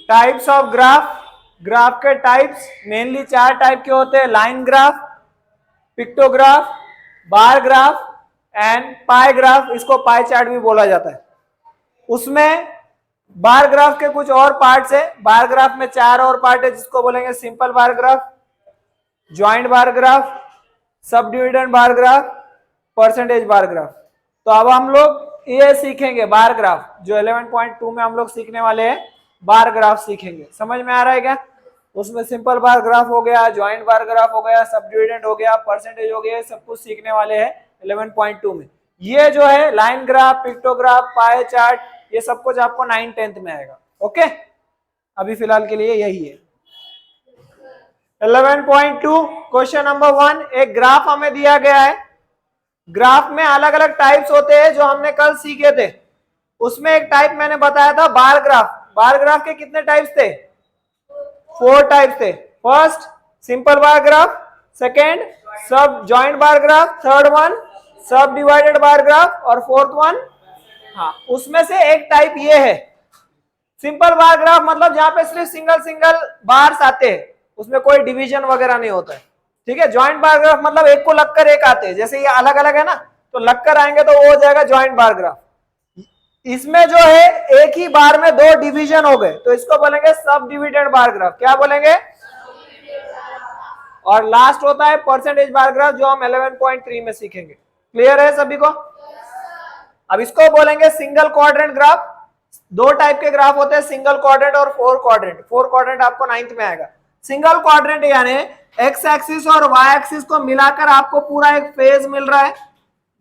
Types of graph, graph के types mainly 4 type के होते हैं, line graph, pictograph, bar graph and pi graph, इसको पाई चार्ट भी बोला जाता है। उसमें बार ग्राफ के कुछ और पार्ट्स है, बार ग्राफ में 4 और पार्ट है जिसको बोलेंगे simple bar graph, joint bar graph, subdivided bar graph, percentage bar graph. तो अब हम लोग ये सीखेंगे बार ग्राफ, जो 11.2 में हम लोग सीखने वाले हैं बार ग्राफ सीखेंगे। समझ में आ रहा है क्या? उसमें सिंपल बार ग्राफ हो गया, ज्वाइंट बार ग्राफ हो गया, सब डिविडेंड हो गया, परसेंटेज हो गया, सब कुछ सीखने वाले हैं 11.2 में। ये जो है line graph, pictograph, pie chart, ये सब कुछ आपको 9th-10th में आएगा। ओके, अभी फिलहाल के लिए यही है। 11.2 क्वेश्चन नंबर 1, एक ग्राफ हमें दिया गया है। ग्राफ में अलग अलग टाइप्स होते हैं जो हमने कल सीखे थे। उसमें एक टाइप मैंने बताया था बार ग्राफ। बार ग्राफ के कितने टाइप्स थे? 4 टाइप्स थे। First simple bar graph, second sub joint bar graph, third one subdivided bar graph और फोर्थ वन, हाँ उसमें से एक टाइप ये है सिंपल बार ग्राफ, मतलब जहां पे सिर्फ सिंगल सिंगल बार्स आते हैं, उसमें कोई डिवीजन वगैरह नहीं होता है। ठीक है, ज्वाइंट बार ग्राफ मतलब एक को लगकर एक आते हैं, जैसे ये अलग अलग है ना, तो लगकर आएंगे तो वो हो जाएगा ज्वाइंट बार ग्राफ। इसमें जो है एक ही बार में 2 डिवीजन हो गए तो इसको बोलेंगे सब डिविडेंड बार ग्राफ। क्या बोलेंगे? और लास्ट होता है परसेंटेज बार ग्राफ, जो हम 11.3 में सीखेंगे। क्लियर है सभी को? अब इसको बोलेंगे सिंगल क्वाड्रेंट ग्राफ। 2 टाइप के ग्राफ होते हैं, सिंगल क्वाड्रेंट और 4 क्वाड्रेंट। 4 क्वाड्रेंट आपको 9th में आएगा। सिंगल क्वाड्रेंट यानी एक्स एक्सिस और वाई एक्सिस को मिलाकर आपको पूरा एक फेज मिल रहा है,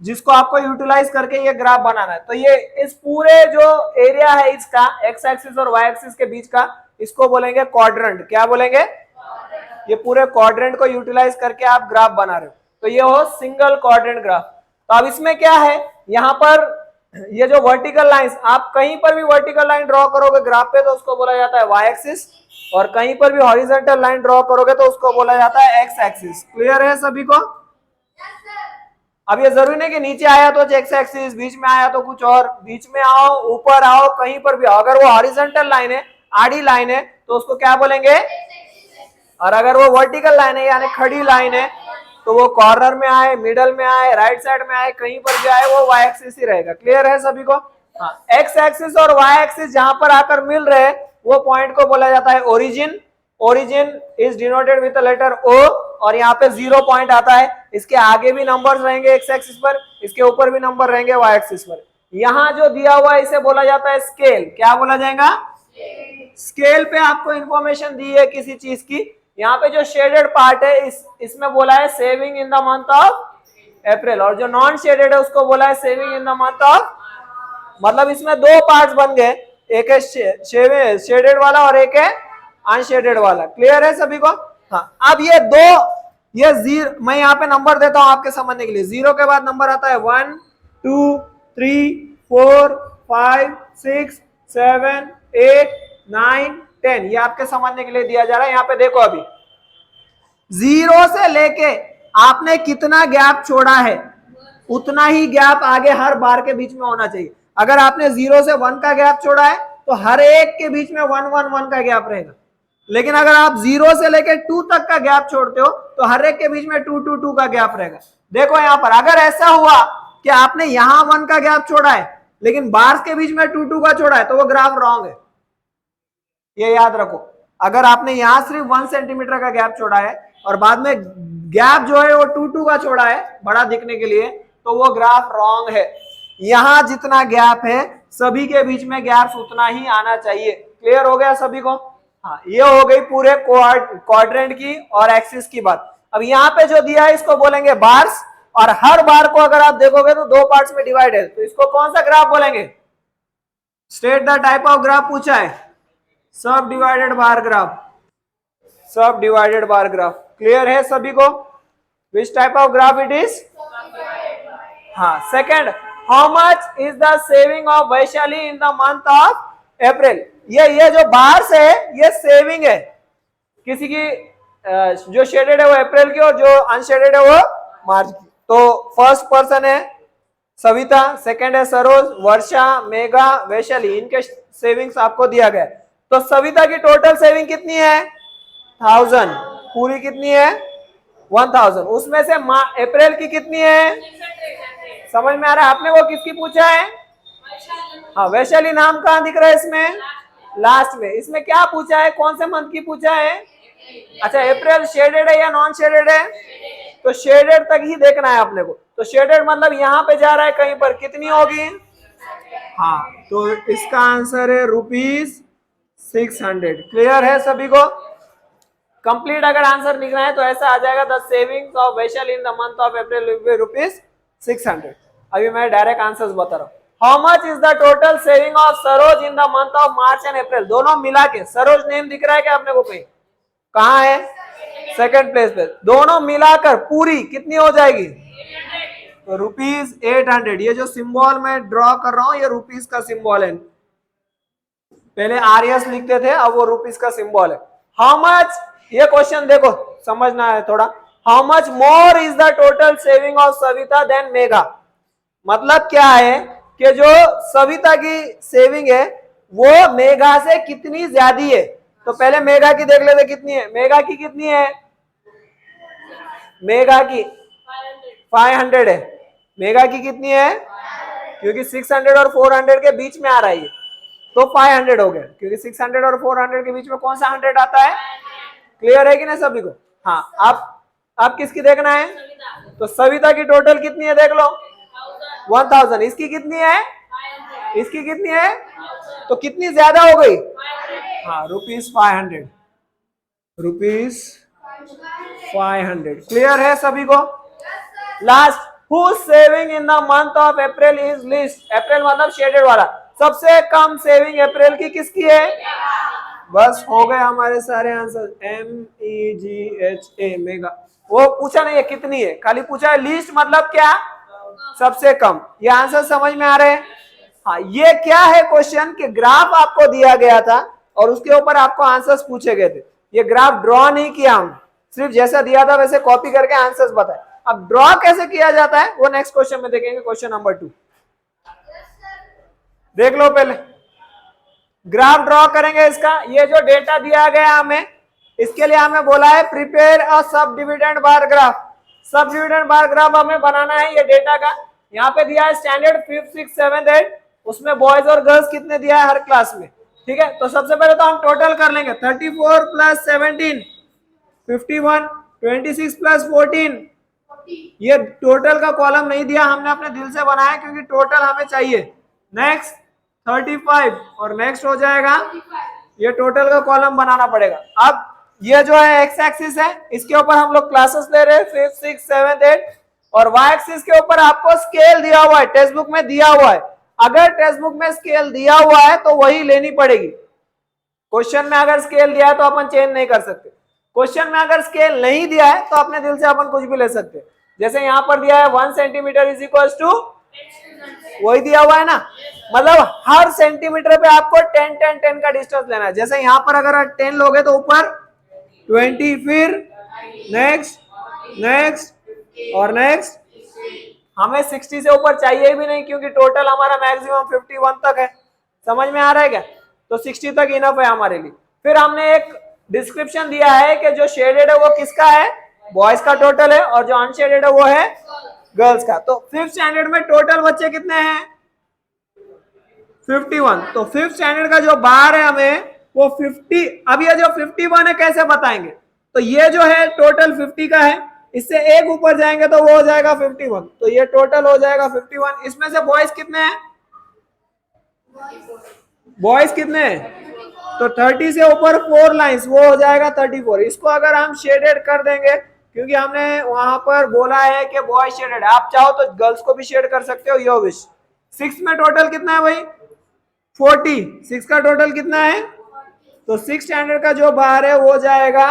जिसको आपको यूटिलाइज करके ये ग्राफ बनाना है। तो ये इस पूरे जो एरिया है इसका एक्स एक्सिस और वाई एक्सिस के बीच का, इसको बोलेंगे क्वाड्रेंट। क्या बोलेंगे? ये पूरे क्वाड्रेंट को यूटिलाइज करके आप ग्राफ बना रहे हो, तो ये हो सिंगल क्वाड्रेंट ग्राफ। तो अब इसमें क्या है, यहाँ पर ये जो वर्टिकल लाइंस, आप कहीं पर भी वर्टिकल लाइन ड्रॉ करोगे ग्राफ पे तो उसको बोला जाता है वाई एक्सिस, और कहीं पर भी हॉरिजॉन्टल लाइन ड्रॉ करोगे तो उसको बोला जाता है एक्स एक्सिस। क्लियर है सभी को? अब ये जरूरी नहीं कि नीचे आया तो एक्स एक्सिस, बीच में आया तो कुछ और, बीच में आओ, ऊपर आओ, कहीं पर भी आओ, अगर वो हॉरिजॉन्टल लाइन है, आड़ी लाइन है, तो उसको क्या बोलेंगे? और अगर वो वर्टिकल लाइन है यानी खड़ी लाइन है, तो वो कॉर्नर में आए, मिडल में आए, राइट साइड में आए, कहीं पर भी आए, वो वाई एक्सिस ही रहेगा। क्लियर है सभी को? हाँ, एक्स एक्सिस और वाई एक्सिस जहां पर आकर मिल रहे हैं वो पॉइंट को बोला जाता है origin. Origin is denoted with the letter O, और यहाँ पे 0 पॉइंट आता है। इसके आगे भी नंबर्स रहेंगे एक्स एक्सिस पर, इसके ऊपर भी नंबर रहेंगे वाई एक्सिस पर। यहाँ जो दिया हुआ है इसे बोला जाता है स्केल। क्या बोला जाएगा? स्केल पे आपको इंफॉर्मेशन दी है किसी चीज की। यहाँ पे जो शेडेड पार्ट है इसमें बोला है saving in the month of अप्रैल, और जो नॉन शेडेड है उसको बोला है saving in the month of, मतलब इसमें 2 पार्ट्स बन गए, एक है शेडेड वाला और एक है अनशेडेड वाला। क्लियर है सभी को? हाँ, अब ये 2, ये 0, मैं यहाँ पे नंबर देता हूँ आपके समझने के लिए। 0 के बाद नंबर आता है 1 2 3 4 5 6 7 8 9 10, ये आपके समझने के लिए दिया जा रहा है। यहाँ पे देखो, अभी 0 से लेके आपने कितना गैप छोड़ा है, उतना ही गैप आगे हर बार के बीच में होना चाहिए। अगर आपने 0 से 1 का गैप छोड़ा है तो हर एक के बीच में 1 1 1 का गैप रहेगा। लेकिन अगर आप 0 से लेके 2 तक का गैप छोड़ते हो तो हर एक के बीच में 2 2 2 का गैप रहेगा। देखो यहाँ पर अगर ऐसा हुआ कि आपने यहां 1 का गैप छोड़ा है लेकिन बार्स के बीच में 2 2 का छोड़ा है, तो वो ग्राफ रॉन्ग है। ये याद रखो, अगर आपने यहां सिर्फ 1 सेंटीमीटर का गैप छोड़ा है और बाद में गैप जो है वो 2 2 का छोड़ा है बड़ा दिखने के लिए, तो वो ग्राफ रॉन्ग है। यहां जितना गैप है सभी के बीच में गैप उतना ही आना चाहिए। क्लियर हो गया सभी को? हाँ, ये हो गई पूरे क्वाड्रेंट की और एक्सिस की बात। अब यहाँ पे जो दिया है इसको बोलेंगे बार्स, और हर बार को अगर आप देखोगे तो 2 पार्ट्स में डिवाइड है, तो इसको कौन सा ग्राफ बोलेंगे? State the type of graph पूछा है, subdivided bar graph. Subdivided bar graph. Clear है सभी को? Which type of graph it is? हाँ, second, how much is the saving of Vaishali in the month of April? ये जो bars है ये सेविंग है किसी की, जो शेडेड है वो अप्रैल की और जो अनशेडेड है वो मार्च की। तो फर्स्ट पर्सन है सविता, सेकंड है सरोज, वर्षा, मेघा, वैशाली, इनके सेविंग्स आपको दिया गया है। तो सविता की टोटल सेविंग कितनी है 1000, पूरी कितनी है 1000, उसमें से अप्रैल की कितनी है, समझ में आ रहा है। आपने वो किसकी पूछा है, हाँ वैशाली नाम कहाँ दिख रहा है इसमें, लास्ट में। इसमें क्या पूछा है, कौन से मंथ की पूछा है, अच्छा अप्रैल शेडेड है या नॉन शेडेड है, तो शेडेड तक ही देखना है अपने को। तो शेडेड मतलब यहाँ पे जा रहा है कहीं पर, कितनी होगी, हाँ तो इसका आंसर है ₹600। क्लियर है सभी को। कंप्लीट अगर आंसर लिखना है तो ऐसा आ जाएगा, the savings of Vaishali in the month of April will be ₹600। अभी मैं डायरेक्ट आंसर्स बता रहा हूँ। How much is the total saving of Saroj in the month of March and April, दोनों मिला के। सरोज नेम दिख रहा है क्या अपने को कहीं, कहाँ है, सेकंड प्लेस पे। दोनों मिलाकर पूरी कितनी हो जाएगी, तो ₹800। ये जो सिंबल मैं ड्रॉ कर रहा हूं ये रुपीस का सिंबल है, पहले आरएस लिखते थे अब वो रुपीस का सिंबल है। हाउ मच, ये क्वेश्चन देखो समझना है थोड़ा। How much more is the total saving of Savita then Megha, मतलब क्या है कि जो सविता की सेविंग है वो मेघा से कितनी ज्यादा है। तो पहले मेघा की देख लेते कितनी है, मेघा की कितनी है, मेघा की 500 है, मेघा की कितनी है, क्योंकि 600 और 400 के बीच में आ रहा है तो 500 हो गया, क्योंकि 600 और 400 के बीच में कौन सा 100 आता है। क्लियर है कि नहीं सभी को। हाँ आप किसकी देखना है, तो सविता की टोटल कितनी है देख लो 1000, इसकी कितनी है, इसकी कितनी है, तो कितनी ज्यादा हो गई, हाँ ₹500, ₹500। क्लियर है सभी को। Last, whose saving in the month of April is least, April मतलब शेडेड वाला, सबसे कम सेविंग अप्रैल की किसकी है। बस हो गए हमारे सारे आंसर, MEGHA मेगा। वो पूछा नहीं है कितनी है, खाली पूछा है लिस्ट मतलब क्या, सबसे कम। ये आंसर समझ में आ रहे हैं। हाँ ये क्या है क्वेश्चन कि ग्राफ आपको दिया गया था और उसके ऊपर आपको आंसर्स पूछे गए थे। ये ग्राफ ड्रॉ नहीं किया हम, सिर्फ जैसा दिया था वैसे कॉपी करके आंसर्स बताए। अब ड्रॉ कैसे किया जाता है वो नेक्स्ट क्वेश्चन में देखेंगे। क्वेश्चन नंबर 2 देख लो, पहले ग्राफ ड्रॉ करेंगे इसका। ये जो डेटा दिया गया हमें, इसके लिए हमें बोला है प्रिपेयर अ सब dividend bar graph. Subdivided bar graph हमें बनाना है ये डेटा का। यहाँ पे दिया है standard 5th 6th 7th 8th, उसमें बॉयज और गर्ल्स कितने दिया है हर क्लास में। ठीक है, तो सबसे पहले तो हम टोटल कर लेंगे। 34 + 17 51, 26 + 14, ये टोटल का कॉलम नहीं दिया, हमने अपने दिल से बनाया क्योंकि टोटल हमें चाहिए। नेक्स्ट 35 और नेक्स्ट हो जाएगा, ये टोटल का कॉलम बनाना पड़ेगा। अब ये जो है एक्स एक्सिस है, इसके ऊपर हम लोग क्लासेस ले रहे हैं 5th 6th 7th 8th, और वाई एक्सिस के ऊपर आपको स्केल दिया हुआ है, टेक्स्ट बुक में दिया हुआ है। अगर टेक्स्ट बुक में स्केल दिया हुआ है तो वही लेनी पड़ेगी। क्वेश्चन में अगर स्केल दिया है तो अपन चेंज नहीं कर सकते। क्वेश्चन में अगर स्केल नहीं दिया है तो अपने दिल से अपन कुछ भी ले सकते हैं। जैसे यहाँ पर दिया है 1 सेंटीमीटर इज इक्वल टू, वही दिया हुआ है ना, मतलब हर सेंटीमीटर पे आपको 10 10 10 का डिस्टेंस लेना है। जैसे यहाँ पर अगर 10 लोगे तो ऊपर 20, फिर नेक्स्ट नेक्स्ट और नेक्स्ट। हमें 60 से ऊपर चाहिए भी नहीं क्योंकि टोटल हमारा मैक्सिमम 51 तक है। समझ में आ रहा है क्या, तो 60 तक इनफ है हमारे लिए। फिर हमने एक डिस्क्रिप्शन दिया है कि जो शेडेड है वो किसका है, बॉयज का टोटल है, और जो अनशेडेड है वो है गर्ल्स का। तो 5th स्टैंडर्ड में टोटल बच्चे कितने हैं 51। तो 5th स्टैंडर्ड का जो बार है हमें वो 50। अब ये जो 51 है कैसे बताएंगे, तो ये जो है टोटल 50 का है, इससे एक ऊपर जाएंगे तो वो हो जाएगा 51, तो ये टोटल हो जाएगा 51। इसमें से बॉयज कितने हैं, बॉयज कितने हैं, तो 30 से ऊपर 4 लाइंस, वो हो जाएगा 34। इसको अगर हम शेडेड कर देंगे, क्योंकि हमने वहां पर बोला है कि बॉय शेडेड, आप चाहो तो गर्ल्स को भी शेड कर सकते हो, यो विश। 6 में टोटल कितना है भाई 40, 6 का टोटल कितना है, तो 6th स्टैंडर्ड का जो बाहर है वो जाएगा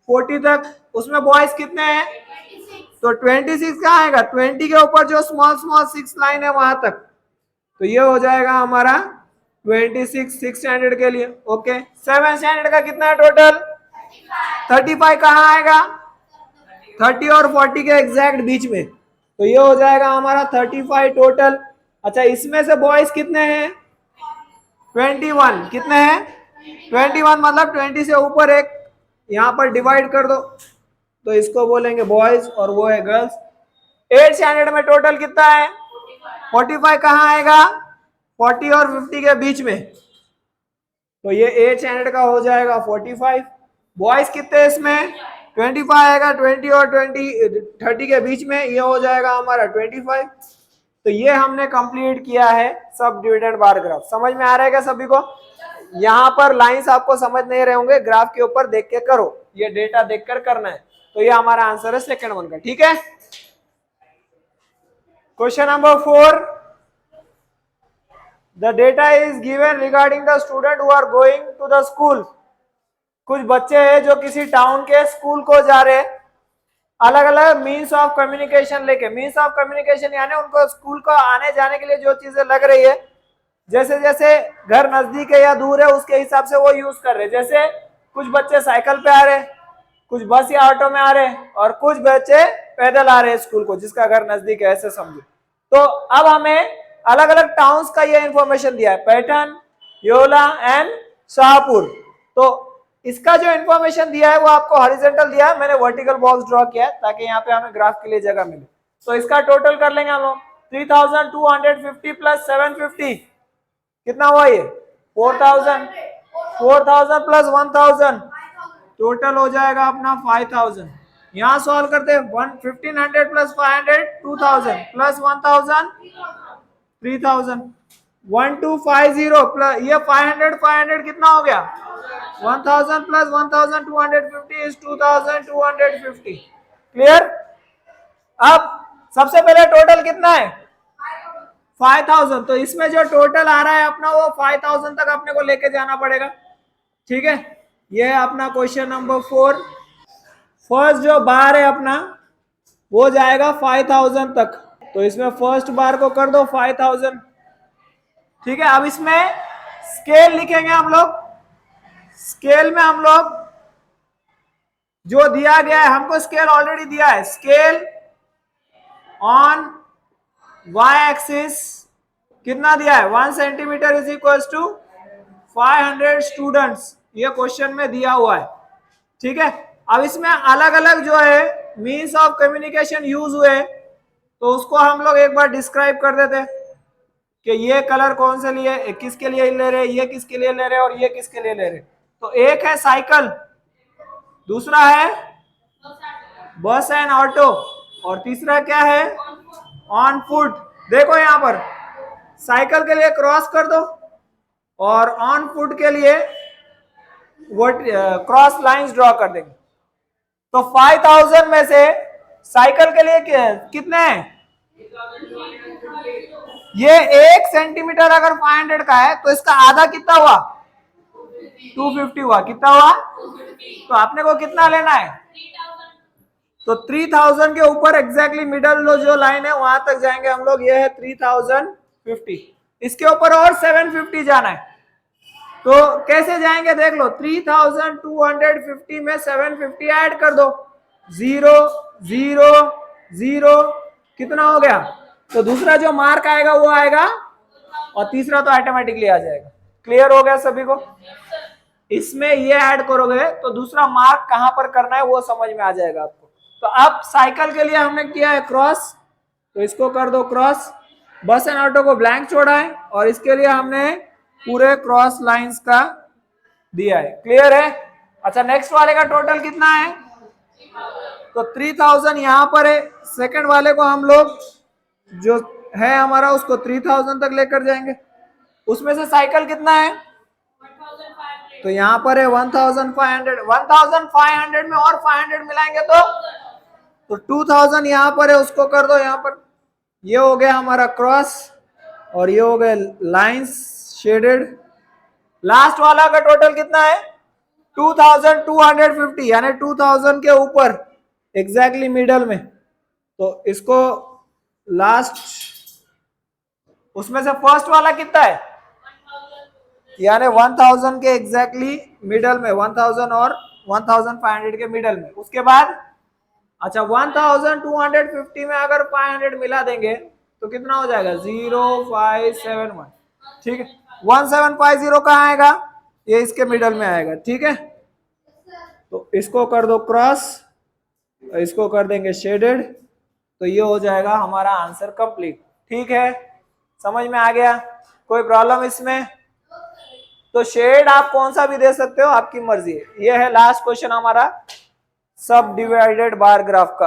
40 तक। उसमें बॉयज कितने हैं, तो 26 कहाँ आएगा, 20 के ऊपर जो स्मॉल स्मॉल 6 लाइन है वहां तक, तो ये हो जाएगा हमारा 26 6th स्टैंडर्ड के लिए। ओके, 7th स्टैंडर्ड का कितना है टोटल 35 कहाँ आएगा, 30 और 40 के एग्जैक्ट बीच में, तो ये हो जाएगा हमारा 35 टोटल। अच्छा, इसमें से बॉयज कितने हैं 21, कितने हैं 21 मतलब 20 से ऊपर एक यहाँ पर डिवाइड कर दो, तो इसको बोलेंगे बॉयज और वो है गर्ल्स। 8 स्टैंडर्ड में टोटल कितना है? 45 कहाँ आएगा? 40 और 50 के बीच में, तो ये 8 स्टैंडर्ड का हो जाएगा 45। बॉयज कितने इसमें? 25 आएगा, 20 और 30 के बीच में, ये हो जाएगा हमारा 25। तो ये हमने कंप्लीट किया है सब डिविडेंड बार ग्राफ। समझ में आ रहा है क्या सभी को? यहाँ पर लाइंस आपको समझ नहीं रहे होंगे, ग्राफ के ऊपर देख के करो, ये डेटा देखकर करना है। तो ये हमारा आंसर है सेकंड वन का, ठीक है। Question number 4, the data is given regarding the student who are going to the school. कुछ बच्चे हैं जो किसी टाउन के स्कूल को जा रहे हैं, अलग अलग मीन्स ऑफ कम्युनिकेशन लेके। मीन्स ऑफ कम्युनिकेशन यानी उनको स्कूल को आने जाने के लिए जो चीजें लग रही है, जैसे जैसे घर नजदीक है या दूर है उसके हिसाब से वो यूज कर रहे हैं। जैसे कुछ बच्चे साइकिल पे आ रहे हैं, कुछ बस या ऑटो में आ रहे हैं, और कुछ बच्चे पैदल आ रहे हैं स्कूल को, जिसका घर नजदीक है, ऐसे समझो। तो अब हमें अलग अलग टाउन्स का ये इंफॉर्मेशन दिया है, पैठन, योला एंड शाहपुर। तो इसका जो इंफॉर्मेशन दिया है वो आपको हॉरिजॉन्टल दिया है, मैंने वर्टिकल बॉक्स ड्रॉ किया है ताकि यहाँ पे हमें ग्राफ के लिए जगह मिले। तो इसका टोटल कर लेंगे हम लोग, 3250 प्लस 750 कितना हुआ ये? 4000। 4000 प्लस 1000 टोटल हो जाएगा अपना 5000। यहाँ सॉल्व करते हैं, 1500 प्लस 500 2000 प्लस 1000 3000। 1250 प्लस ये 500 कितना हो गया? 1000 प्लस 1250 इज 2250। क्लियर? अब सबसे पहले टोटल कितना है? 5000। तो इसमें जो टोटल आ रहा है अपना वो 5000 तक अपने को लेके जाना पड़ेगा, ठीक है। ये है अपना क्वेश्चन नंबर 4। फर्स्ट जो बार है अपना वो जाएगा 5000 तक, तो इसमें फर्स्ट बार को कर दो 5000, ठीक है। अब इसमें स्केल लिखेंगे हम लोग। स्केल में हम लोग जो दिया गया है, हमको स्केल ऑलरेडी दिया है, स्केल ऑन वाई एक्सिस कितना दिया है? 1 centimetre is equal to 500 students, ये क्वेश्चन में दिया हुआ है, ठीक है। अब इसमें अलग अलग जो है मीन्स ऑफ कम्युनिकेशन यूज हुए, तो उसको हम लोग एक बार डिस्क्राइब कर देते हैं कि ये कलर कौन से लिए, किसके लिए ले रहे, ये किसके लिए ले रहे और ये किसके लिए ले रहे। तो एक है साइकिल, दूसरा है बस एंड ऑटो, और तीसरा क्या है? On foot. देखो यहाँ पर साइकिल के लिए क्रॉस कर दो और ऑन फुट के लिए क्रॉस लाइंस ड्रॉ कर देंगे। तो 5000 में से साइकिल के लिए कितने हैं? ये 1 सेंटीमीटर अगर 500 का है तो इसका आधा कितना हुआ? 250 हुआ। कितना हुआ? तो आपने को कितना लेना है? तो 3000 के ऊपर एग्जैक्टली मिडल जो लाइन है वहां तक जाएंगे हम लोग, ये है 3050। इसके ऊपर और 750 जाना है, तो कैसे जाएंगे देख लो। 3250 में 750 ऐड कर दो, 0 0 0 कितना हो गया? तो दूसरा जो मार्क आएगा वो आएगा और तीसरा तो ऑटोमेटिकली आ जाएगा। क्लियर हो गया सभी को? इसमें ये ऐड करोगे तो दूसरा मार्क कहां पर करना है वो समझ में आ जाएगा आपको। तो अब साइकिल के लिए हमने किया है क्रॉस, तो इसको कर दो क्रॉस। बस एंड ऑटो को ब्लैंक छोड़ा है और इसके लिए हमने पूरे क्रॉस लाइंस का दिया है। क्लियर है? अच्छा, नेक्स्ट वाले का टोटल कितना है? तो 3000 यहां पर है। सेकंड वाले को हम लोग जो है हमारा उसको 3000 तक लेकर जाएंगे। उसमें से साइकिल कितना है? तो यहाँ पर है 1500। 1500 में और 500 मिलाएंगे तो 2000 यहाँ पर है, उसको कर दो यहाँ पर। ये हो गया हमारा क्रॉस और ये हो गए लाइंस शेडेड। लास्ट वाला का टोटल कितना है? 2250, यानी 2000 के ऊपर एग्जैक्टली मिडल में। तो इसको लास्ट, उसमें से फर्स्ट वाला कितना है? यानी 1000 के एग्जैक्टली मिडल में, 1000 और 1500 के मिडल में। उसके बाद अच्छा 1250 में अगर 500 मिला देंगे तो कितना हो जाएगा? 0571, ठीक है। 1750 कहाँ आएगा? ये इसके मिडल में आएगा, ठीक है। तो इसको कर दो क्रॉस, इसको कर देंगे शेडेड, तो ये हो जाएगा हमारा आंसर कंप्लीट। ठीक है, समझ में आ गया? कोई प्रॉब्लम इसमें? तो शेड आप कौन सा भी दे सकते हो, आपकी मर्जी है। ये है लास्ट क्वेश्चन हमारा सब डिवाइडेड बार ग्राफ का।